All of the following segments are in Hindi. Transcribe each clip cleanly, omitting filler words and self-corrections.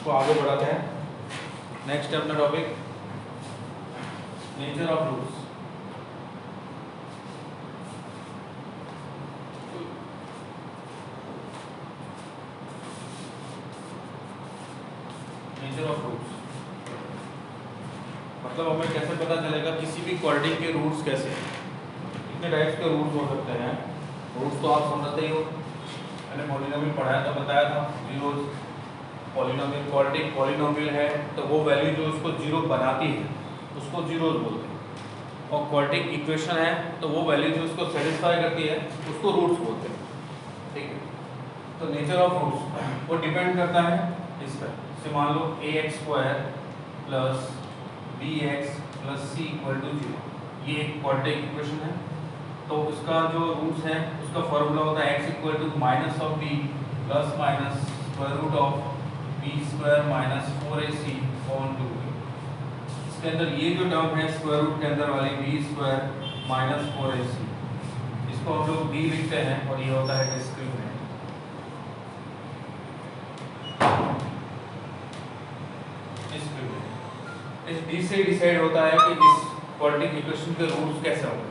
इसको आगे बढ़ाते हैं। नेक्स्ट है अपना topic nature of roots. Nature of roots मतलब हमें कैसे पता चलेगा किसी भी क्वाड्रेटिक के रूट्स कैसे हैं, कितने टाइप्स के रूट्स हो सकते हैं। रूट्स तो आप समझते ही हो, मैंने पॉलिनोमियल पढ़ाया था, बताया था जीरोस। पॉलिनोमियल क्वाड्रेटिक पॉलिनोमियल है तो वो वैल्यू जो उसको जीरो बनाती है उसको जीरोस बोलते हैं, और क्वाड्रेटिक इक्वेशन है तो वो वैल्यू जो उसको सेटिस्फाई करती है उसको रूट्स बोलते हैं। ठीक है, तो नेचर ऑफ रूट्स वो डिपेंड करता है इस पर। से मान लो ax² plus bx plus c equal to 0, ये एक क्वाड्रेटिक इक्वेशन है। तो उसका जो रूट्स है उसका फॉर्मूला होता है x equal to minus of b plus minus square root of b square minus 4ac upon 2। इसके अंदर ये जो टर्म है स्क्वायर रूट के अंदर वाली b स्क्वायर माइनस 4ac, इसको हम लोग d लिखते हैं और ये होता है डिस्क्रिमिनेंट। इस d से डिसाइड होता है कि इस क्वाड्रेटिक इक्वेशन के रूट्स कैसे होंगे।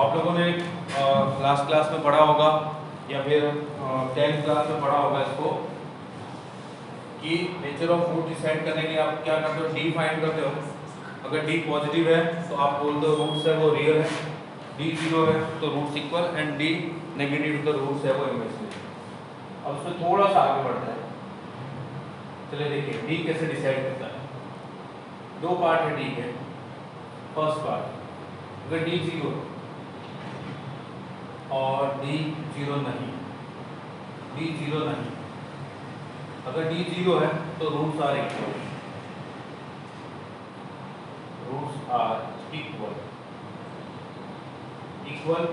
आप लोगों ने लास्ट क्लास में पढ़ा होगा या फिर 10th क्लास में पढ़ा होगा इसको कि नेचर ऑफ रूट डिसाइड करने के लिए आप क्या करते हो, d फाइंड करते हो। अगर d पॉजिटिव है तो आप बोल दो रूट्स है वो रियल है, d 0 है तो roots equal, and d negative तो रूट्स है वो इमेजिनरी। अब उसमें थोड़ा सा आगे बढ़ते हैं। चलिए देखिए d कैसे डिसाइड करता है। दो पार्ट है d के। फर्स्ट पार्ट, अगर d 0 और d 0 नहीं, d 0 नहीं, अगर d 0 है तो roots are equal, roots are equal equal.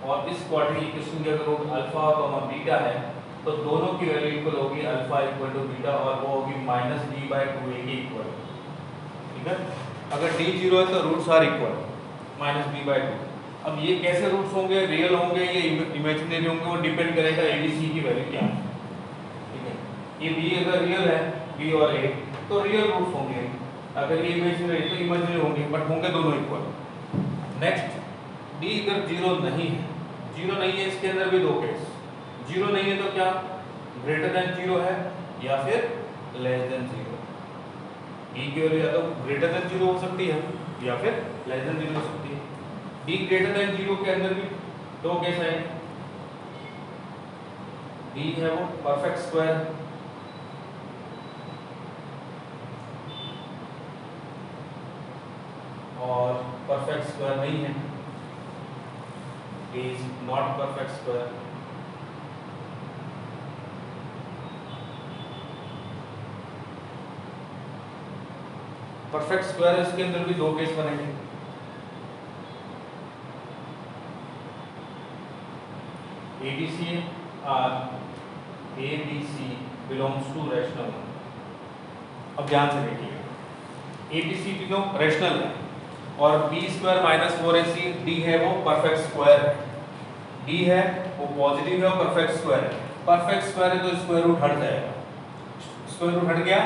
और इस क्वाड्रेटिक इक्वेशन के अगर रूट अल्फा और बीटा है तो दोनों की वैल्यू इक्वल होगी, अल्फा इक्वल टू बीटा, और वो होगी माइनस d/2a के इक्वल। ठीक है, अगर d 0 है तो roots are equal minus b/2। अब ये कैसे रूट्स होंगे, रियल होंगे या इमेजिनरी होंगे, वो डिपेंड करेगा abc की वैल्यू क्या है। ठीक है, ये b अगर रियल है, b और a, तो रियल रूट्स होंगे, अगर ये इमेजिनरी तो इमेजिनरी होंगे, बट होंगे दोनों इक्वल। नेक्स्ट, d अगर 0 नहीं है, 0 नहीं है, इसके अंदर भी दो केस। 0 नहीं है तो क्या, ग्रेटर देन 0 है या फिर लेस देन 0। d की वैल्यू या तो ग्रेटर देन 0 हो सकती है या फिर लेस देन 0 हो सकती है। d ग्रेटर देन 0 के अंदर भी दो केस है। d है वो परफेक्ट स्क्वायर, और परफेक्ट स्क्वायर नहीं है, d is not perfect square. Perfect square इसके अंदर भी दो केस बनेंगे। ABC belongs to rational. अब ध्यान से देखिए, ABC तीनों रैशनल है और b square minus 4ac d है वो परफेक्ट स्क्वायर है। d है वो पॉजिटिव है और परफेक्ट स्क्वायर है। परफेक्ट स्क्वायर है तो स्क्वायर रूट हट जाएगा, स्क्वायर रूट हट गया,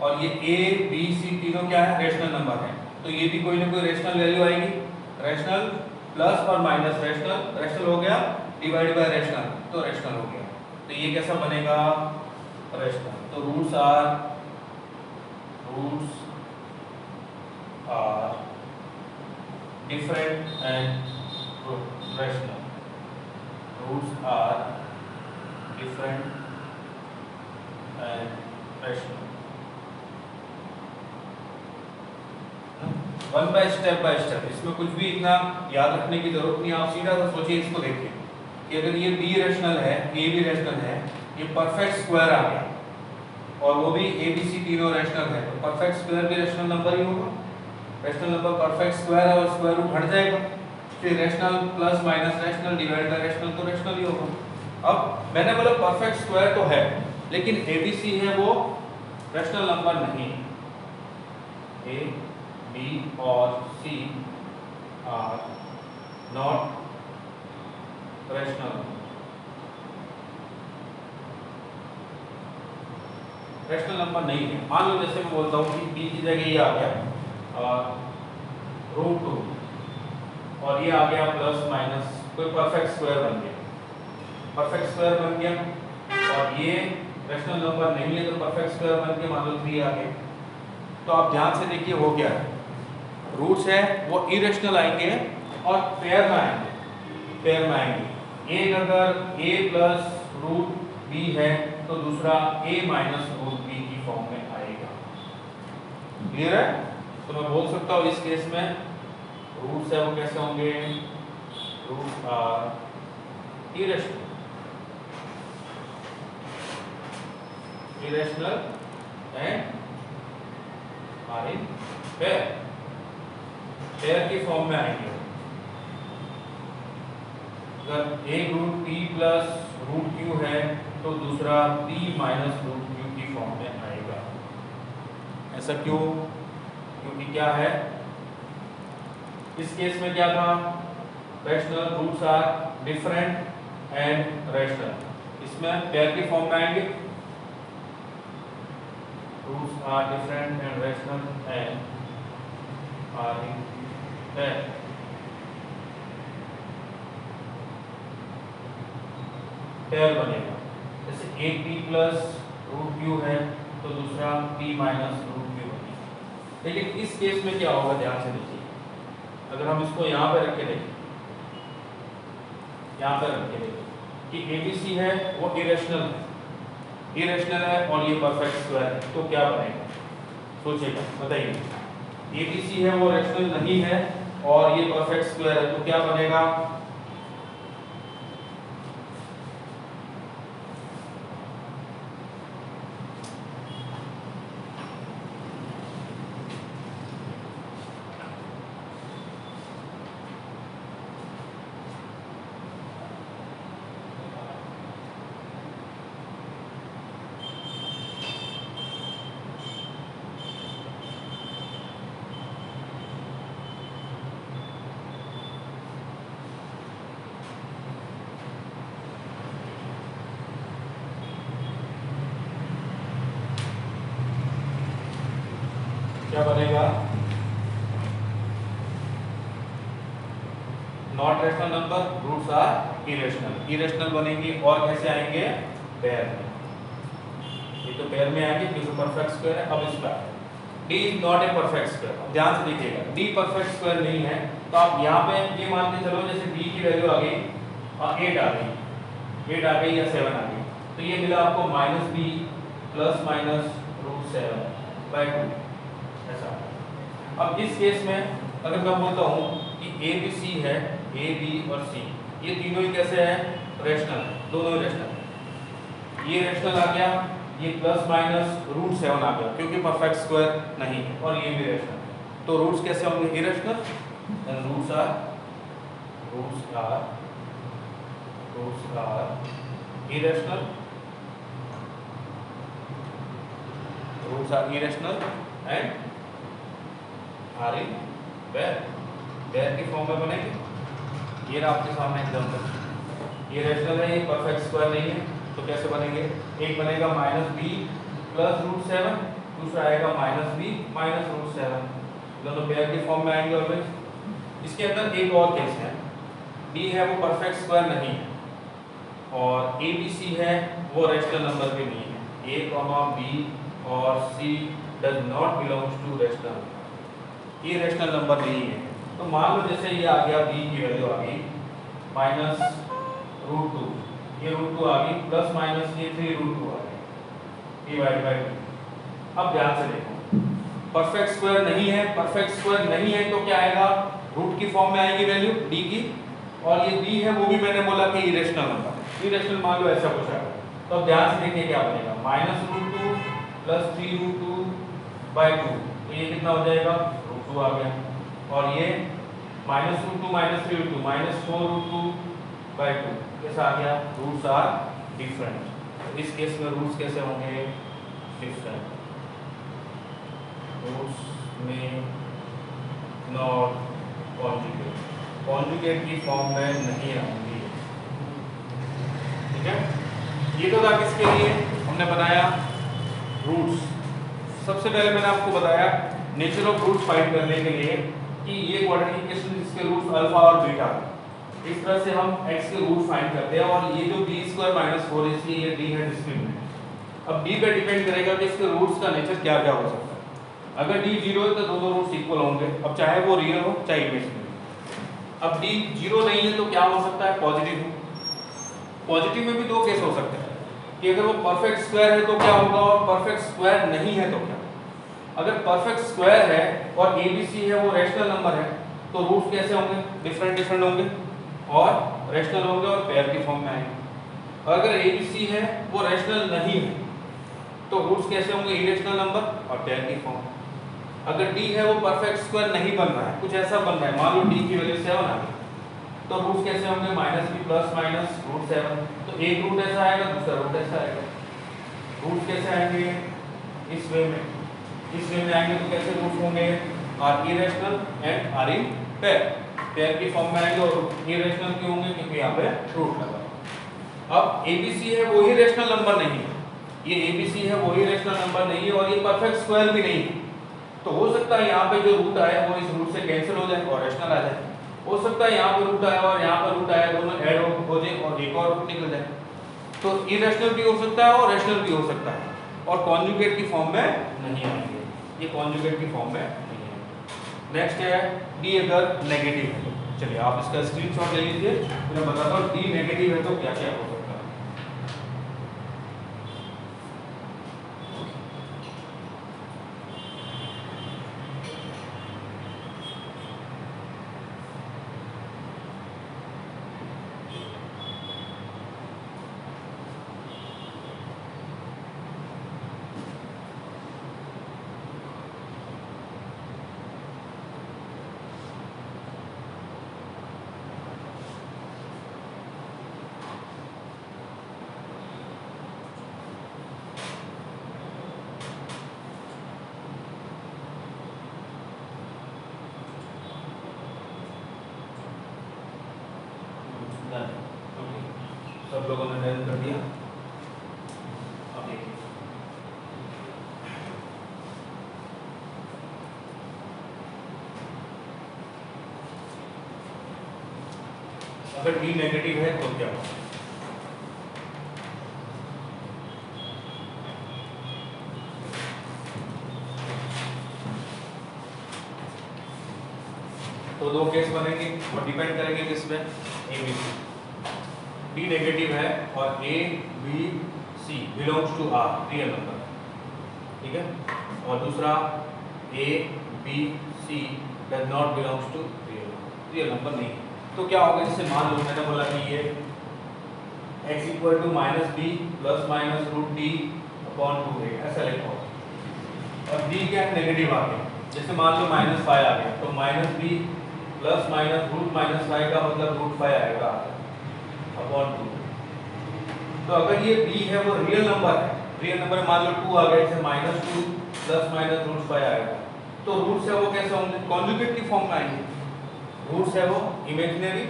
और ये a b c तीनों क्या है, रैशनल नंबर है, तो ये भी कोई ना कोई रैशनल वैल्यू आएगी। रैशनल प्लस और माइनस रैशनल, रैशनल हो गया डिवाइड बाय रैशनल तो रैशनल हो गया। तो ये कैसा बनेगा, रैशनल। तो roots are different and rational. Roots are different and rational. One by step, इसमें कुछ भी इतना याद रखने की जरूरत नहीं। आप सीधा सा सोचिए, इसको देखिए कि अगर ये b रैशनल है, a भी रैशनल है, ये परफेक्ट स्क्वायर आ गया, और वो भी a b c तीनों रैशनल है, तो परफेक्ट स्क्वायर भी रैशनल नंबर ही होगा। रैशनल नंबर परफेक्ट स्क्वायर है और स्क्वायर रूट हट जाएगा, फिर rational plus minus rational divide by rational तो रैशनल ही होगा। अब मैंने बोला परफेक्ट स्क्वायर तो है, लेकिन abc है वो रैशनल नंबर नहीं। a b और c are not rational. Rational number नहीं है। मान लो जैसे मैं बोलता हूँ कि b की जगह ये आ गया √2 और ये आ गया प्लस माइनस, कोई परफेक्ट स्क्वायर बन गया, परफेक्ट स्क्वायर बन गया और ये रैशनल नंबर नहीं है तो परफेक्ट स्क्वायर बन के मान लो 3 आ गया। तो आप ध्यान से देखिए हो क्या है, रूट्स है वो इरेशनल आएंगे और पेयर में आएंगे, पेयर में आएंगे। एक अगर a प्लस रूट b है तो दूसरा a माइनस रूट b की फॉर्म में आएगा। क्लियर है? तो मैं बोल सकता हूँ इस केस में रूट्स है वो कैसे होंगे, roots are irrational, irrational and are in pair, pair की फॉर्म में आएंगे। अगर एक root p plus root q है तो दूसरा p माइनस रूट q की फॉर्म में आएगा। ऐसा क्यों? क्योंकि क्या है, इस केस में क्या था, rational roots are different and rational, इसमें पेयर की फॉर्म में आएंगे, roots are different and rational and are in pair. Pair बनेगा, जैसे एक p प्लस रूट q है तो दूसरा p माइनस रूट q बनेगा। लेकिन इस केस में क्या होगा, ध्यान से देखिए, अगर हम इसको यहाँ पे रख के देखें, यहाँ पे रख के देखें कि ABC है वो इरेशनल है, इरेशनल है और ये परफेक्ट स्क्वायर है, तो क्या बनेगा, सोचिएगा, बताइए। ABC है वो रैशनल नहीं है और ये परफेक्ट स्क्वायर है, तो क्या बनेगा, क्या बनेगा, not rational number, roots are irrational, irrational बनेंगे और कैसे आएंगे, पेयर में। ये तो पेयर में आएंगे क्योंकि परफेक्ट स्क्वायर है। अब इसका d is not a perfect square, अब ध्यान से देखिएगा, d परफेक्ट स्क्वायर नहीं है तो आप यहाँ पे ये मान के चलो जैसे d की वैल्यू आ गई 8 आ गई, 8 आ गई या 7 आ गई, तो ये मिला आपको -b प्लस माइनस √7/2 ऐसा। अब इस केस में अगर मैं बोलता हूँ कि a b c है, a b और c ये तीनों ही कैसे हैं, रैशनल, दोनों ही रैशनल। ये रैशनल आ गया, ये प्लस माइनस √7 आ गया क्योंकि परफेक्ट स्क्वायर नहीं है, और ये भी रैशनल, तो रूट्स कैसे होंगे, irrational, and roots are irrational, roots are irrational and are in pair, pair की फॉर्म में बनेंगे। ये आपके सामने एग्जांपल, ये रैशनल है, ये परफेक्ट स्क्वायर नहीं है, तो कैसे बनेंगे, एक बनेगा -b प्लस √7, दूसरा आएगा -b माइनस √7, दोनों पेयर की फॉर्म में आएंगे ऑलवेज। इसके अंदर एक और केस है, d है वो परफेक्ट स्क्वायर नहीं है और ABC है वो रैशनल नंबर भी नहीं है, a, b और c does not belongs to rational, ये रैशनल नंबर नहीं है। तो मान लो जैसे ये आ गया, b की वैल्यू आ गई -√2, ये √2 आ गई, प्लस माइनस ये 3√2 आ गई, d/2। अब ध्यान से देखो, परफेक्ट स्क्वायर नहीं है, परफेक्ट स्क्वायर नहीं है तो क्या आएगा, रूट की फॉर्म में आएगी वैल्यू d की, और ये b है वो भी मैंने बोला कि इरेशनल नंबर, इरेशनल मान लो ऐसा कुछ आएगा। तो अब ध्यान से देखिए क्या बनेगा, -√2 प्लस 3√2/2, तो ये कितना हो जाएगा, √2 आ गया, और ये -√2 माइनस 3√2 -4√2/2 कैसा आ गया, रूट्स आर डिफरेंट। तो इस केस में रूट्स कैसे होंगे, डिफरेंट, रूट्स में नॉट कॉन्जुगेट, कॉन्जुगेट की फॉर्म में नहीं आएंगी। ठीक है, ये तो था किसके लिए हमने बनाया, रूट्स, सबसे पहले मैंने आपको बताया नेचर ऑफ रूट्स फाइंड करने के लिए कि ये क्वाड्रेटिक इक्वेशन जिसके रूट्स अल्फा और बीटा, इस तरह से हम x के रूट फाइंड करते हैं। और ये जो b² - 4 इसलिए ये d है डिस्क्रिमिनेंट। अब d पे डिपेंड करेगा कि इसके रूट्स का नेचर क्या क्या हो सकता है। अगर d 0 है तो दोनों रूट्स इक्वल होंगे, अब चाहे वो रियल हो चाहे इमेजिनरी। अब d 0 नहीं है तो क्या हो सकता है, पॉजिटिव हो। पॉजिटिव में भी दो केस हो सकते हैं कि अगर वो परफेक्ट स्क्वायर है तो क्या होगा और परफेक्ट स्क्वायर नहीं है तो क्या। अगर परफेक्ट स्क्वायर है और ABC है वो रैशनल नंबर है तो रूट्स कैसे होंगे, डिफरेंट होंगे और रैशनल होंगे और पेयर की फॉर्म में आएंगे। और अगर ABC है वो रैशनल नहीं है तो रूट्स कैसे होंगे, इरेशनल नंबर और पेयर की फॉर्म। अगर d है वो परफेक्ट स्क्वायर नहीं बन रहा है, कुछ ऐसा बन रहा है, मान लो d की वैल्यू 7 आ गई तो रूट्स कैसे होंगे, -b + -√7। तो एक रूट ऐसा आएगा दूसरा रूट ऐसा आएगा। रूट्स कैसे आएंगे, इस वे में आएंगे तो कैसे रूट्स होंगे, are irrational and are in pair की फॉर्म में आएंगे। और इरेशनल क्यों होंगे, क्योंकि यहाँ पे रूट लगा। अब ABC है वही रैशनल नंबर नहीं है, ये ABC है वही रैशनल नंबर नहीं है और ये परफेक्ट स्क्वायर भी नहीं है। तो हो सकता है यहाँ पे जो रूट आए वो इस रूट से कैंसिल हो जाए और रैशनल आ जाए। हो सकता है यहाँ पे रूट आया और यहाँ पे रूट आया, दोनों ऐड हो जाए और एक और रूट निकल जाए। तो इरेशनल भी हो सकता है और रैशनल भी हो सकता है और कॉन्जुगेट की फॉर्म में नहीं आएंगे, ये कॉन्जुगेट की फॉर्म में नहीं है। नेक्स्ट है d अगर नेगेटिव है। चलिए आप इसका स्क्रीनशॉट ले लीजिए, मैं बताता हूँ d नेगेटिव है तो क्या क्या हो सकता है। सब लोगों ने डन कर दिया। अब देखिए अगर d नेगेटिव है तो क्या होगा, तो दो केस बनेंगे वो डिपेंड करेंगे किस पे, ABC। d नेगेटिव है और ABC belongs to R real number, ठीक है। और दूसरा ABC does not belongs to real number नहीं है। तो क्या होगा, जैसे मान लो मैंने बोला कि ये x = -b + -√d/2a ऐसा लिखा होगा और d क्या नेगेटिव आ गया, जैसे मान लो -5 आ गया तो -b + -√-5 का मतलब √5 आएगा अपॉन 2। तो अगर ये b है वो रियल नंबर है, रियल नंबर मान लो 2 आ गया, जैसे -2 + -√5 आएगा तो रूट्स है वो कैसे होंगे, कॉन्जुगेट की फॉर्म में आएंगे। रूट्स है वो imaginary,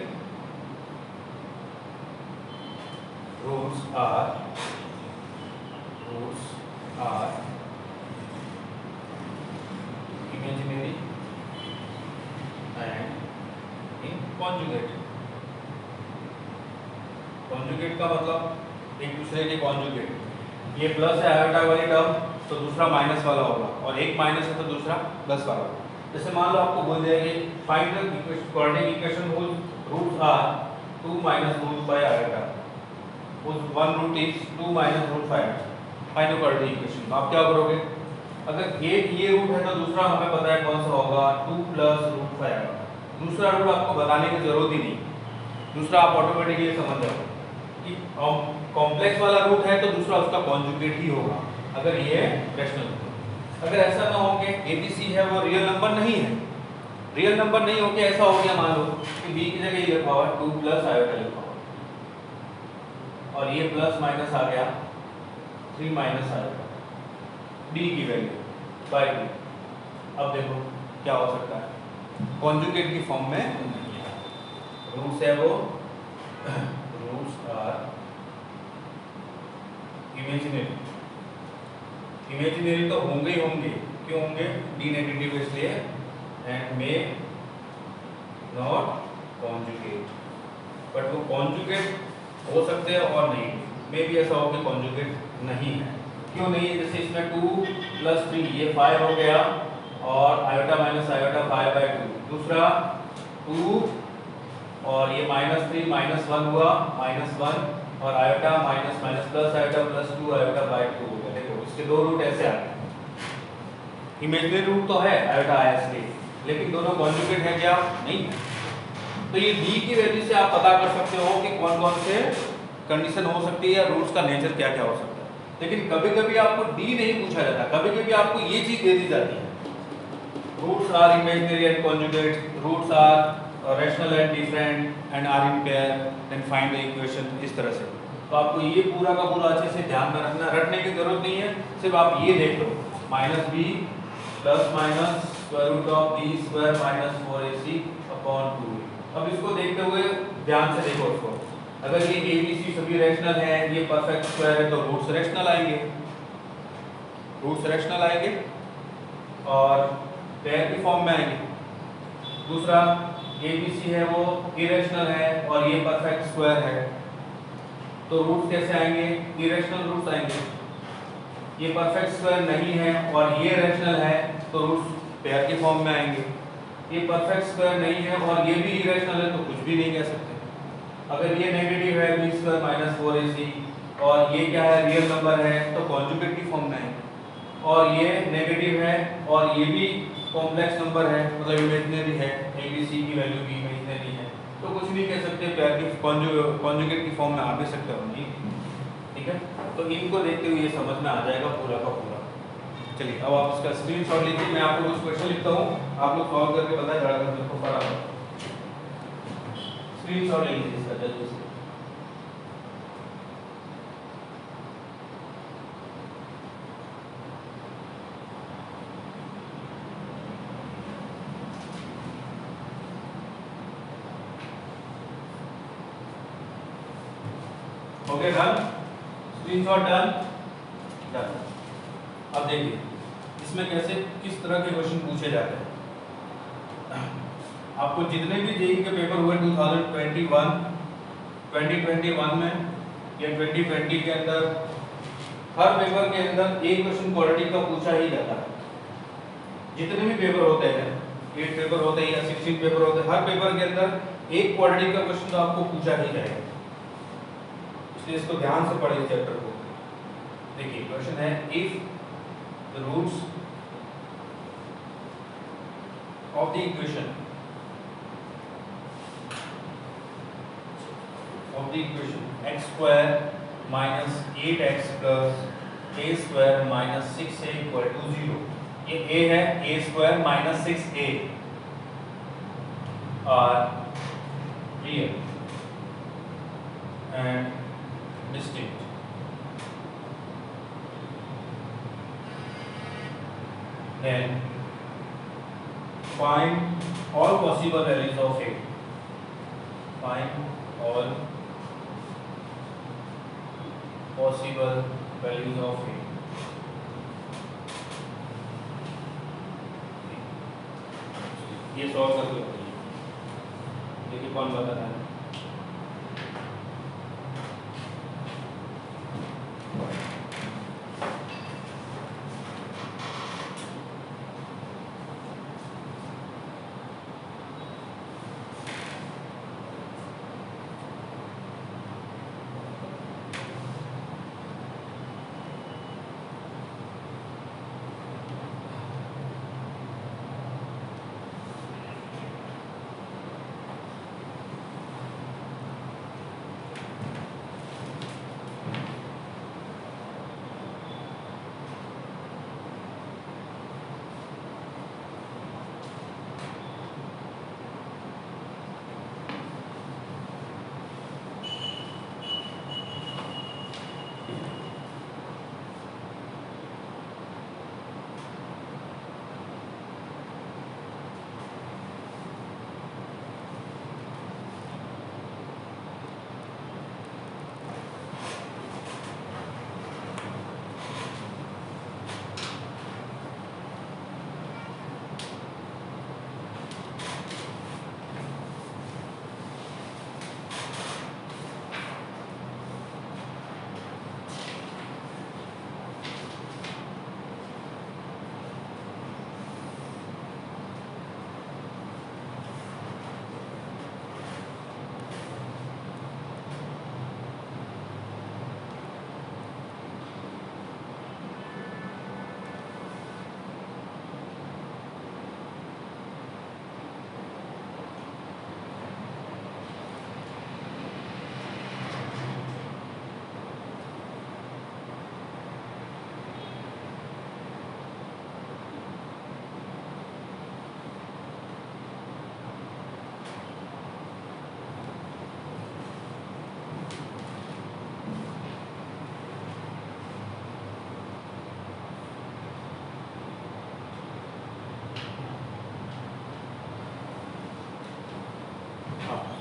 roots are imaginary and in conjugate. Conjugate का मतलब एक दूसरे के कॉन्जुगेट, ये प्लस है आयोटा वाली टर्म तो दूसरा माइनस वाला होगा और एक माइनस है तो दूसरा प्लस वाला होगा। जैसे मान लो आपको बोल दिया कि find the quadratic equation whose roots are 2 - √5 iota, whose one root is 2 - √5, find the quadratic equation. तो आप क्या करोगे, अगर एक ये रूट है तो दूसरा हमें पता है कौन सा होगा, 2 + √5 आएगा। दूसरा रूट आपको बताने की जरूरत ही नहीं, दूसरा आप ऑटोमेटिकली समझ जाओगे कि कॉम्प्लेक्स वाला रूट है तो दूसरा उसका कॉन्जुगेट ही होगा अगर ये रैशनल हो। अगर ऐसा ना हो कि ABC है वो रियल नंबर नहीं है, रियल नंबर नहीं हो के ऐसा हो गया मान लो कि b की जगह ये लिखा हुआ 2 + आयोटा लिखा हुआ और ये प्लस माइनस आ गया 3 माइनस आयोटा, d की वैल्यू बाय 2। अब देखो क्या हो सकता है, कॉन्जुगेट की फॉर्म में नहीं है। रूट्स है वो रूट्स आर इमेजिनरी इमेजिनरी तो होंगे ही होंगे, क्यों होंगे? डी नेगेटिव इसलिए, and may not conjugate, but वो कॉन्जुगेट हो सकते हैं और नहीं, मे भी ऐसा हो कि कॉन्जुगेट नहीं है। क्यों नहीं है? जैसे इसमें 2 + 3 ये 5 हो गया, और आयोटा माइनस आयोटा 5/2, दूसरा 2 और ये -3 -1 हुआ, -1 और iota minus minus plus iota +2 आयोटा/2 हो गया। देखो इसके दो रूट ऐसे आते हैं, इमेजिनरी रूट तो है आयोटा आया इसलिए, लेकिन दोनों कॉन्जुगेट है क्या? नहीं है। तो ये डी की वैल्यू से आप पता कर सकते हो कि कौन कौन से कंडीशन हो सकती है या रूट्स का नेचर क्या क्या हो सकता है। लेकिन कभी कभी आपको डी नहीं पूछा जाता, कभी कभी आपको ये चीज दे दी जाती है, roots are imaginary and conjugate, roots are rational and different and are in pair, then find the equation, इस तरह से। तो आपको ये पूरा का पूरा अच्छे से ध्यान में रखना, रटने की जरूरत नहीं है, सिर्फ आप ये देख लो, -b plus minus √b² - 4ac/2। अब इसको देखते हुए ध्यान से देखो इसको, अगर ये ABC सभी रैशनल है, ये परफेक्ट स्क्वायर है, तो रूट्स रैशनल आएंगे, रूट्स रैशनल आएंगे और पेयर की फॉर्म में आएंगे। दूसरा ABC है वो इरेशनल है और ये परफेक्ट स्क्वायर है, तो रूट्स कैसे आएंगे? इरेशनल रूट्स आएंगे। ये परफेक्ट स्क्वायर नहीं है और ये रैशनल है, तो रूट्स पेयर के फॉर्म में आएंगे। ये परफेक्ट स्क्वायर नहीं है और ये भी इरेशनल है, तो कुछ भी नहीं कह सकते। अगर ये नेगेटिव है b² - 4ac और ये क्या है? रियल नंबर है, तो कॉन्जुगेट की फॉर्म में आएंगे। और ये नेगेटिव है और ये भी कॉम्प्लेक्स नंबर है, मतलब इमेजिनरी है, ABC की वैल्यू भी इमेजिनरी है, तो कुछ नहीं कह सकते, पेयर की कॉन्जुगेट की फॉर्म में आ भी सकते हो नहीं। ठीक है, तो इनको देखते हुए ये समझ में आ जाएगा पूरा का पूरा। चलिए अब आप इसका स्क्रीनशॉट लीजिए, मैं आपको कुछ क्वेश्चन लिखता हूँ, आप लोग सॉल्व करके बताएं ज़्यादा मेरे को फटाफट। स्क्रीनशॉट ले लीजिए इसका जल्दी से। Okay done, screenshot done. अब देखिए इसमें कैसे किस तरह के क्वेश्चन पूछे जाते हैं। आपको जितने भी जेईई के पेपर हुए 2021 में या 2020 के अंदर, हर पेपर के अंदर एक क्वेश्चन क्वाड्रेटिक का पूछा ही जाता है। जितने भी पेपर होते हैं, 8 पेपर होते हैं या 16 पेपर होते हैं, हर पेपर के अंदर एक क्वाड्रेटिक का क्वेश्चन तो आपको पूछा ही जाएगा, इसलिए इसको ध्यान से पढ़िए चैप्टर को। देखिए क्वेश्चन है, if the roots of the equation x² - 8x + a² - 6a = 0। ये a है, a² - 6a are real and distinct। Then find all possible values of a। Find all possible values of a। ये सॉल्व करके बताइए, देखिए कौन बता रहा है।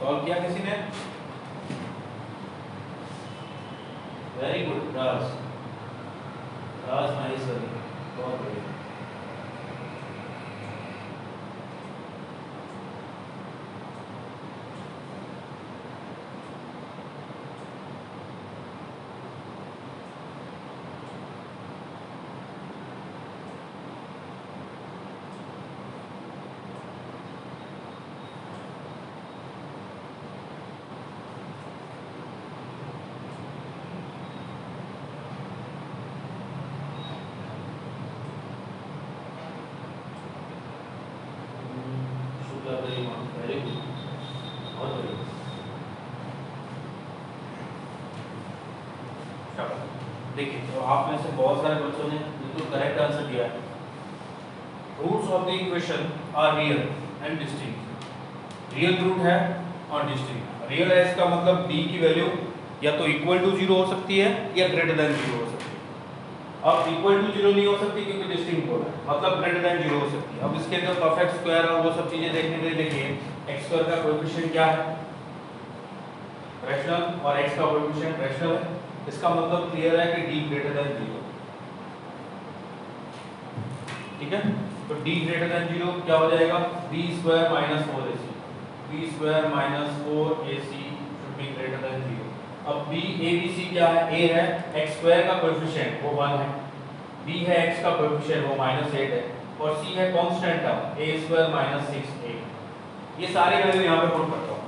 सॉल्व किया किसी ने? वेरी गुड राज, राज माहेश्वरी, बहुत बढ़िया। वेरी गुड, बहुत बढ़िया। देखिए तो आप में से बहुत सारे बच्चों ने बिल्कुल करेक्ट आंसर दिया है। Roots of the equation are real and distinct. Real root है और डिस्टिंक्ट। रियल है इसका मतलब d की वैल्यू या तो इक्वल टू 0 हो सकती है या ग्रेटर देन 0 हो सकती है। अब इक्वल टू 0 नहीं हो सकती क्योंकि डिस्टिंक्ट हो रहा है, मतलब ग्रेटर देन 0 हो सकती है। अब इसके अंदर परफेक्ट स्क्वायर और वो सब चीजें देखने के लिए देखिए x स्क्वायर का कोएफिशिएंट क्या है? रैशनल, और x का कोएफिशिएंट रैशनल है। इसका मतलब क्लियर है कि d ग्रेटर देन 0। ठीक है, तो d ग्रेटर देन 0 क्या हो जाएगा? b square minus 4ac, b square minus 4ac should be greater than 0। अब b a b c क्या है? a है, x स्क्वायर का कोएफिशिएंट वो 1 है, b है x का कोएफिशिएंट वो -8 है, और c है constant term a square minus 6a। ये सारी वैल्यू यहाँ पे पुट करता हूँ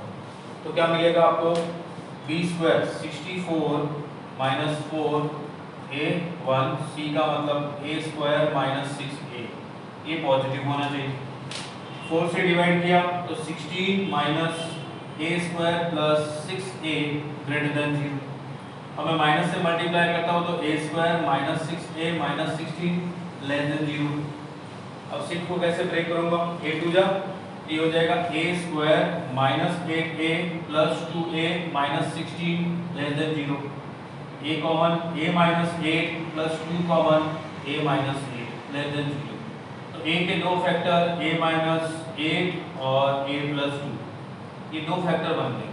तो क्या मिलेगा आपको? b square 64 minus 4a1, c का मतलब a स्क्वायर माइनस 6a, ये पॉजिटिव होना चाहिए। 4 से डिवाइड किया तो 16 minus a square plus 6a greater than 0। अब मैं माइनस से मल्टीप्लाई करता हूँ तो a square minus 6a minus 16 less than 0। अब 6 को कैसे ब्रेक करूँगा? a टू जा ये हो जाएगा a square minus 8a plus 2a minus 16 less than 0। a common a minus 8 plus 2 common a minus 8 less than 0। तो a के दो फैक्टर a माइनस 8 और a प्लस 2, ये दो फैक्टर बन गए।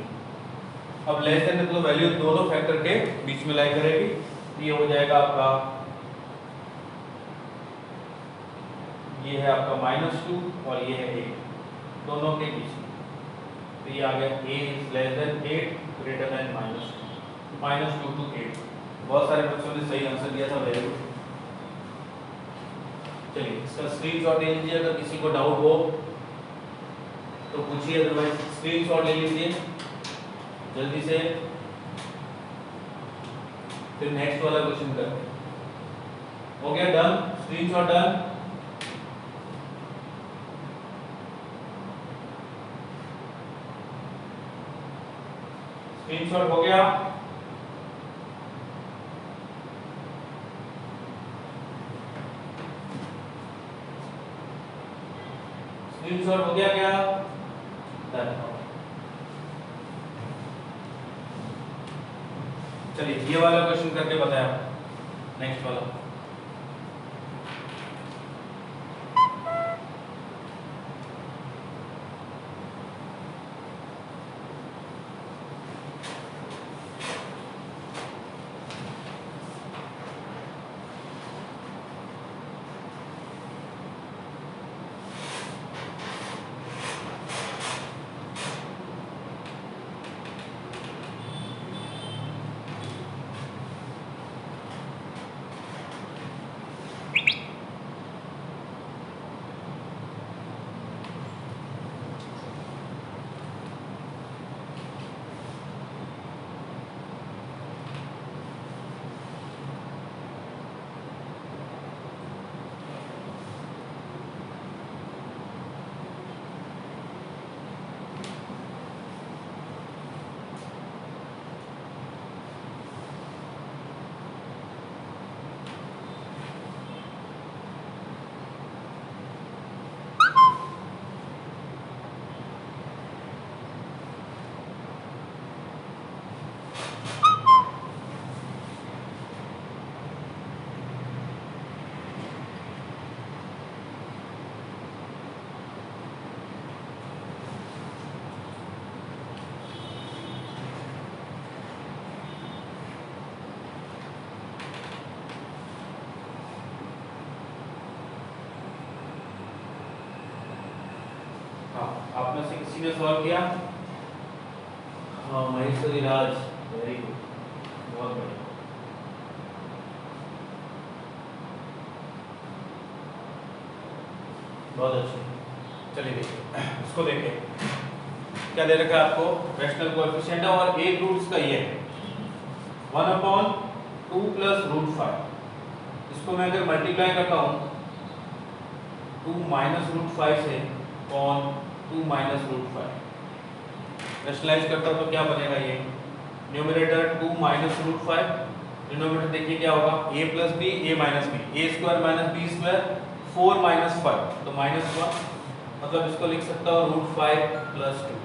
अब लेस देन मतलब वैल्यू दोनों फैक्टर के बीच में लाई करेगी। ये हो जाएगा आपका, ये है आपका -2 और ये है 8, दोनों के बीच में। तो ये आ गया a is less than 8 greater than -2 to 8। बहुत सारे बच्चों ने सही आंसर दिया था, वेरी गुड। चलिए इसका स्क्रीनशॉट ले लीजिए, अगर किसी को डाउट हो तो पूछिए, अदरवाइज स्क्रीनशॉट ले लीजिए जल्दी से, फिर नेक्स्ट वाला क्वेश्चन करते हैं। हो गया डन? Screenshot done? स्क्रीनशॉट हो गया? स्क्रीनशॉट हो गया क्या? डन। चलिए ये वाला क्वेश्चन करके बताया, नेक्स्ट वाला। आप में से किसी ने सॉल्व किया? हाँ महेश्वरी राज, वेरी गुड, बहुत बढ़िया। बहुत अच्छे, चलिए देखिए इसको देखिए क्या दे रखा है आपको, रैशनल कोएफिशिएंट है और एक रूट्स का ये है 1/2 प्लस रूट 5। इसको मैं अगर मल्टीप्लाई करता हूँ 2 माइनस रूट 5 से अपॉन 2 माइनस रूट 5 रैशनलाइज करता हूँ तो क्या बनेगा, ये न्यूमरेटर 2 माइनस रूट 5, डिनोमिनेटर देखिए क्या होगा a plus b a minus b, a square minus b square 4 minus 5 तो -1, मतलब इसको लिख सकता हूँ रूट 5 प्लस 2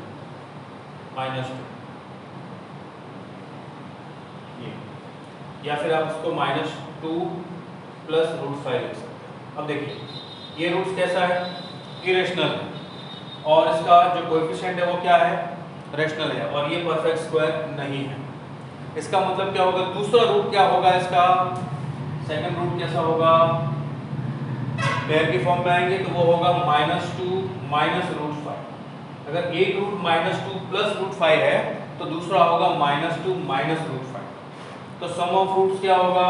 माइनस 2, ये या फिर आप इसको -2 प्लस रूट 5 लिख सकते हैं। अब देखिए ये रूट्स कैसा है, इरेशनल है और इसका जो कोएफिशिएंट है वो क्या है, रैशनल है और ये परफेक्ट स्क्वायर नहीं है। इसका मतलब क्या होगा, दूसरा रूट क्या होगा इसका, सेकंड रूट कैसा होगा, पेयर के फॉर्म में आएंगे तो वो होगा -2 माइनस रूट 5। अगर एक रूट -2 प्लस रूट 5 है तो दूसरा होगा -2 माइनस रूट 5। तो सम ऑफ रूट्स क्या होगा,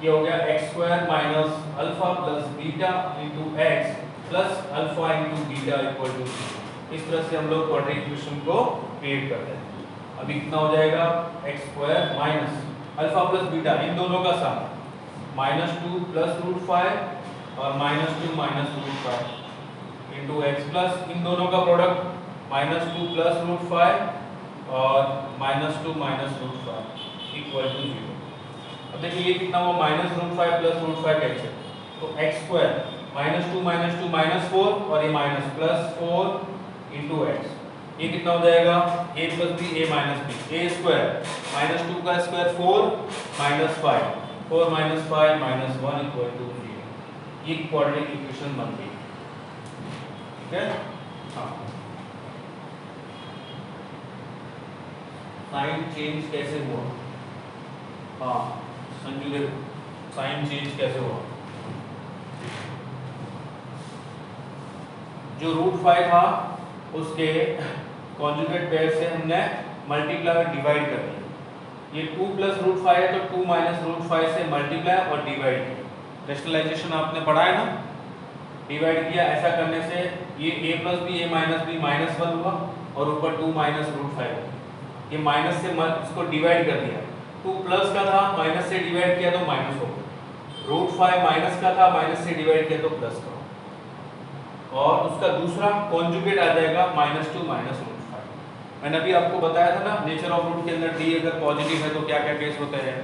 ये हो गया x square minus alpha plus beta into x plus alpha into beta equal to 0। इस तरह से हम लोग क्वाड्रेटिक इक्वेशन को क्रिएट करते हैं। अभी कितना हो जाएगा, x square minus alpha plus beta इन दोनों का सम -2 प्लस रूट 5 और -2 minus root 5 into x plus इन दोनों का प्रोडक्ट -2 प्लस रूट 5 और -2 माइनस रूट 5 इक्वल टू 0। अब देखिए ये कितना हुआ, -√5 प्लस √5 कैंसिल, तो x स्क्वायर -2 -4 और ये माइनस प्लस 4 इंटू एक्स, ये कितना हो जाएगा a plus b a minus b, a square -2 का स्क्वायर 4 -5 4 -5 -1 इक्वल टू 0। ये क्वाड्रेटिक इक्वेशन बन गई, ठीक है। हाँ, साइन चेंज कैसे हुआ, हाँ संजू देखो साइन चेंज कैसे हुआ, जो √5 था उसके कॉन्जुगेट पेयर से हमने मल्टीप्लाई और डिवाइड कर दिया। ये 2 प्लस √5 है तो 2 माइनस √5 से मल्टीप्लाई और डिवाइड किया। रैशनलाइजेशन आपने पढ़ा है ना, डिवाइड किया, ऐसा करने से ये a plus b a minus b -1 हुआ और ऊपर 2 माइनस √5, ये माइनस से इसको डिवाइड कर दिया, 2 प्लस का था माइनस से डिवाइड किया तो माइनस हो गया, √5 माइनस का था माइनस से डिवाइड किया तो प्लस का, और उसका दूसरा कॉन्जुगेट आ जाएगा -2 माइनस √5। मैंने अभी आपको बताया था ना नेचर ऑफ रूट के अंदर d अगर पॉजिटिव है तो क्या क्या केस होते हैं,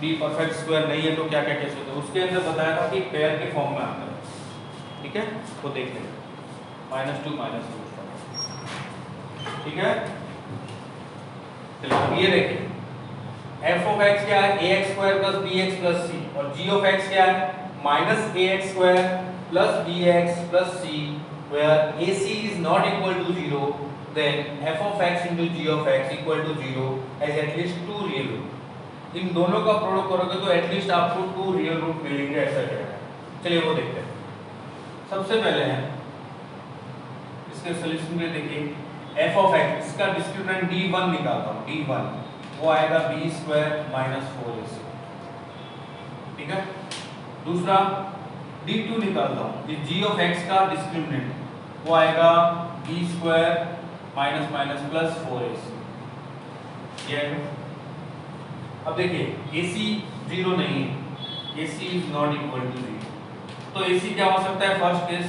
d परफेक्ट स्क्वायर नहीं है तो क्या क्या केस होते हैं, उसके अंदर बताया था कि पेयर के फॉर्म में आता है, ठीक है। तो देख लें -2 माइनस √5, ठीक है। चलो ये देखिए f ऑफ x क्या है, ax square plus bx plus c, और g ऑफ x क्या है -ax square plus bx plus c, where ac is not equal to 0, then f of x into g of x equal to 0 has at least 2 real root। इन दोनों का प्रोडक्ट करोगे तो एटलीस्ट आपको 2 रियल रूट मिलेंगे, ऐसा क्या है। चलिए वो देखते हैं। सबसे पहले है इसके सॉल्यूशन में देखिए f of x, इसका डिस्क्रिमिनेंट d1 निकालता हूं, d1 वो आएगा b स्क्वायर माइनस 4ac, ठीक है। दूसरा d2 निकालता हूं, ये g of x का डिस्क्रिमिनेंट वो आएगा b square minus minus plus 4ac, ये है। अब देखिए ac 0 नहीं है, ac is not equal to 0, तो ac क्या हो सकता है, first case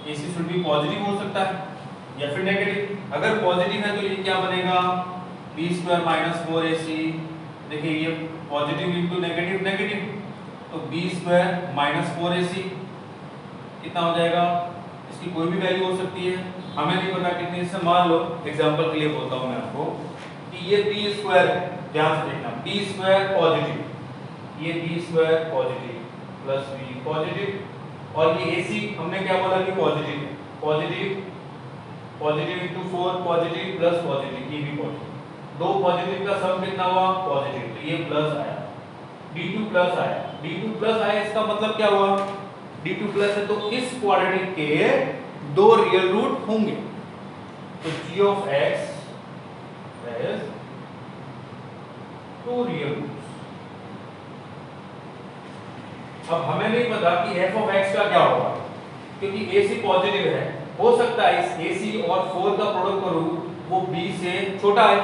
ac should be positive हो सकता है या फिर नेगेटिव। अगर पॉजिटिव है तो ये क्या बनेगा b स्क्वायर माइनस 4ac, देखिए ये पॉजिटिव इंटू नेगेटिव नेगेटिव, तो b स्क्वायर माइनस 4ac कितना हो जाएगा, इसकी कोई भी वैल्यू हो सकती है, हमें नहीं पता कितनी। इससे मान लो एग्जांपल के लिए बोलता हूं मैं आपको कि ये b स्क्वायर है, ध्यान से देखना, b स्क्वायर पॉजिटिव, ये b square positive plus b positive, और ये ac हमने क्या बोला कि पॉजिटिव है, positive positive into 4 positive plus positive, ये भी पॉजिटिव, दो पॉजिटिव का सम कितना हुआ पॉजिटिव, तो ये प्लस आया, d2 प्लस आया, d2 प्लस आया, इसका मतलब क्या हुआ d2 प्लस है तो इस क्वाड्रेटिक के दो रियल रूट होंगे, तो g of x has two real roots. अब हमें नहीं पता कि f of x का क्या होगा, क्योंकि ac पॉजिटिव है, हो सकता है इस ac और 4 का प्रोडक्ट करूं वो b से छोटा है,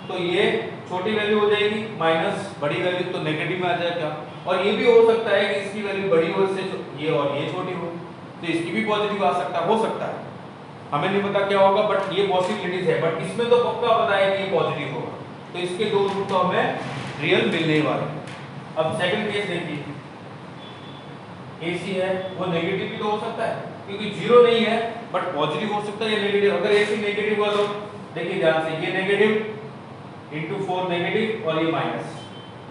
तो ये छोटी वैल्यू हो जाएगी माइनस बड़ी वैल्यू तो नेगेटिव में आ जाएगा। और ये भी हो सकता है कि इसकी वैल्यू बड़ी हो इससे ये और ये छोटी हो, तो इसकी भी पॉजिटिव आ सकता है, हो सकता है, हमें नहीं पता क्या होगा, बट ये पॉसिबिलिटीज है। बट इसमें तो पक्का पता है कि ये पॉजिटिव होगा, तो इसके दो रूट तो हमें रियल मिलने वाले। अब सेकंड केस देखिए, AC है वो नेगेटिव भी तो हो सकता है, क्योंकि जीरो नहीं है बट पॉजिटिव हो सकता है या नेगेटिव। अगर AC नेगेटिव हुआ तो देखिए ध्यान से, ये नेगेटिव इंटू 4 नेगेटिव और ये माइनस,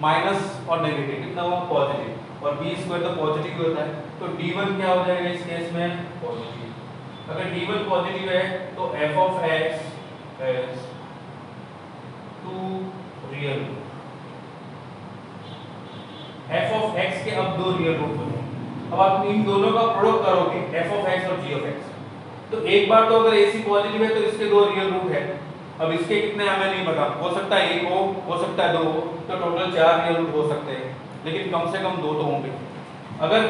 माइनस और नेगेटिव कितना हुआ पॉजिटिव, और b स्क्वायर तो पॉजिटिव ही होता है, तो d1 क्या हो जाएगा इस केस में पॉजिटिव। अगर d1 पॉजिटिव है तो f of x is two real root. f of x के अब दो रियल रूट बने, अब आप इन दोनों का प्रोडक्ट करोगे f of x और g of x, तो एक बार तो अगर AC पॉजिटिव है तो इसके दो रियल रूट है। अब इसके कितने हमें नहीं पता, हो सकता है एक हो सकता है दो हो, तो टोटल 4 रियल रूट हो सकते हैं, लेकिन कम से कम दो तो होंगे। अगर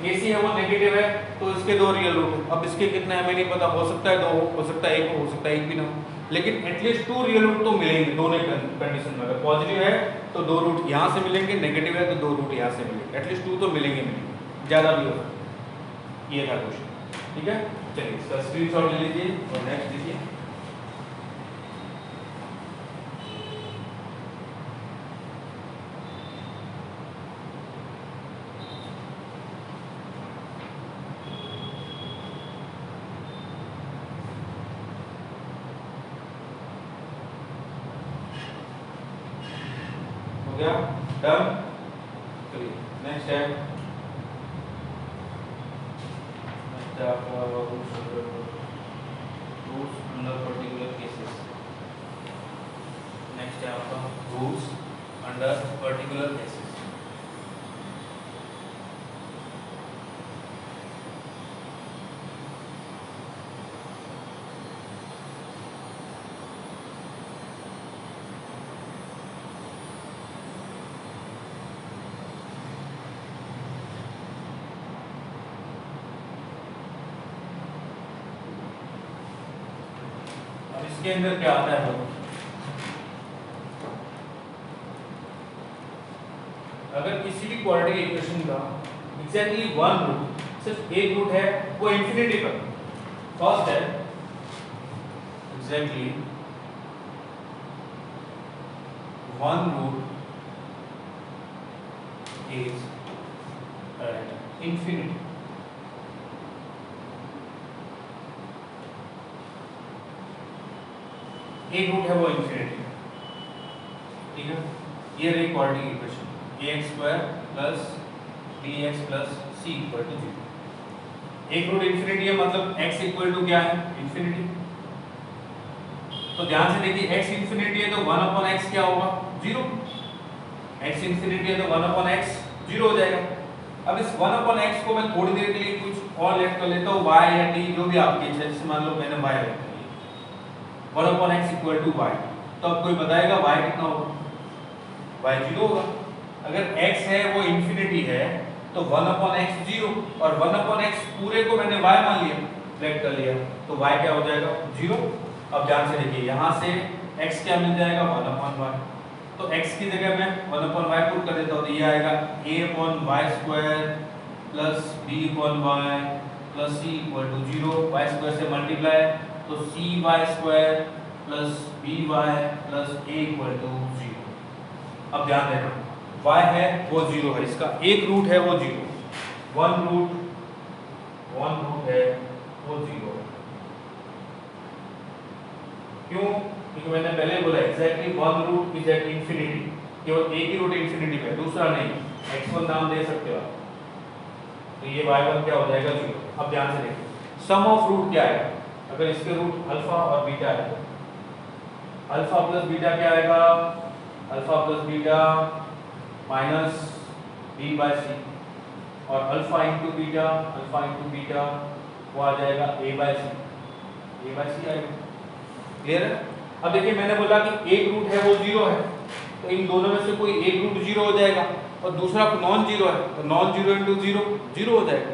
AC है वो नेगेटिव है तो इसके दो रियल रूट, अब इसके कितने हमें नहीं पता, हो सकता है दो हो सकता है एक हो सकता है एक भी ना हो, लेकिन एटलीस्ट 2 रियल रूट तो मिलेंगे दोनों कंडीशन में। अगर पॉजिटिव है तो दो रूट यहाँ से मिलेंगे, नेगेटिव है तो दो रूट यहाँ से मिलेंगे, एटलीस्ट 2 तो मिलेंगे, ज़्यादा भी हो सकता है। ये था क्वेश्चन, ठीक है। चलिए इसका स्क्रीनशॉट ले लीजिए और नेक्स्ट देखिए। हो गया डन। चलिए नेक्स्ट है आपका rules under particular cases. Next है आपका रूल्स अंडर पर्टिकुलर केसेस। इसके अंदर क्या आता है, अगर किसी भी क्वाड्रेटिक इक्वेशन का एग्जैक्टली वन रूट, सिर्फ एक रूट है वो इंफिनिटी पर, फर्स्ट है exactly one root is infinity, एक रूट है वो इंफिनिटी, ठीक है। ये रही quadratic equation ax² plus bx plus c equal to 0। एक रूट इंफिनिटी है मतलब x इक्वल टू क्या है इंफिनिटी। तो ध्यान से देखिए x इंफिनिटी है तो 1/x क्या होगा 0, x इंफिनिटी है तो 1/x 0 हो जाएगा। अब इस 1/x को मैं थोड़ी देर के लिए कुछ और लेट कर लेता हूँ, y या t जो भी आपकी इच्छा है, जैसे मान लो मैंने y लेट कर लिया 1/x इक्वल टू y, तो अब कोई बताएगा y कितना होगा, y 0 होगा। अगर x है वो इंफिनिटी है तो 1/x 0 और 1/x पूरे को मैंने y मान लिया, लेट कर लिया, तो y क्या हो जाएगा 0। अब ध्यान से देखिए यहाँ से x क्या मिल जाएगा 1/y, तो x की जगह मैं 1/y पुट कर देता हूँ, तो ये आएगा a/y² plus b/y plus c equal to 0, y² से मल्टीप्लाई तो cy² plus by plus a equal to 0। अब ध्यान देना y है वो 0 है, इसका एक रूट है वो 0, वन रूट है वो 0 है। क्यों? क्योंकि मैंने पहले बोला exactly one root is at infinity, केवल एक ही रूट इंफिनिटी पे, दूसरा नहीं। x1 नाम दे सकते हो आप, तो ये y1 क्या हो जाएगा 0। अब ध्यान से देखिए सम ऑफ रूट क्या है, अगर इसके रूट अल्फा और बीटा है, अल्फा प्लस बीटा क्या आएगा, alpha plus beta minus b by c, और अल्फा इंटू बीटा वो आ जाएगा a बाय c आएगा। क्लियर है? अब देखिए मैंने बोला कि एक रूट है वो 0 है, तो इन दोनों में से कोई एक रूट 0 हो जाएगा, और दूसरा नॉन 0 है तो नॉन 0 इंटू 0 0 हो जाएगा।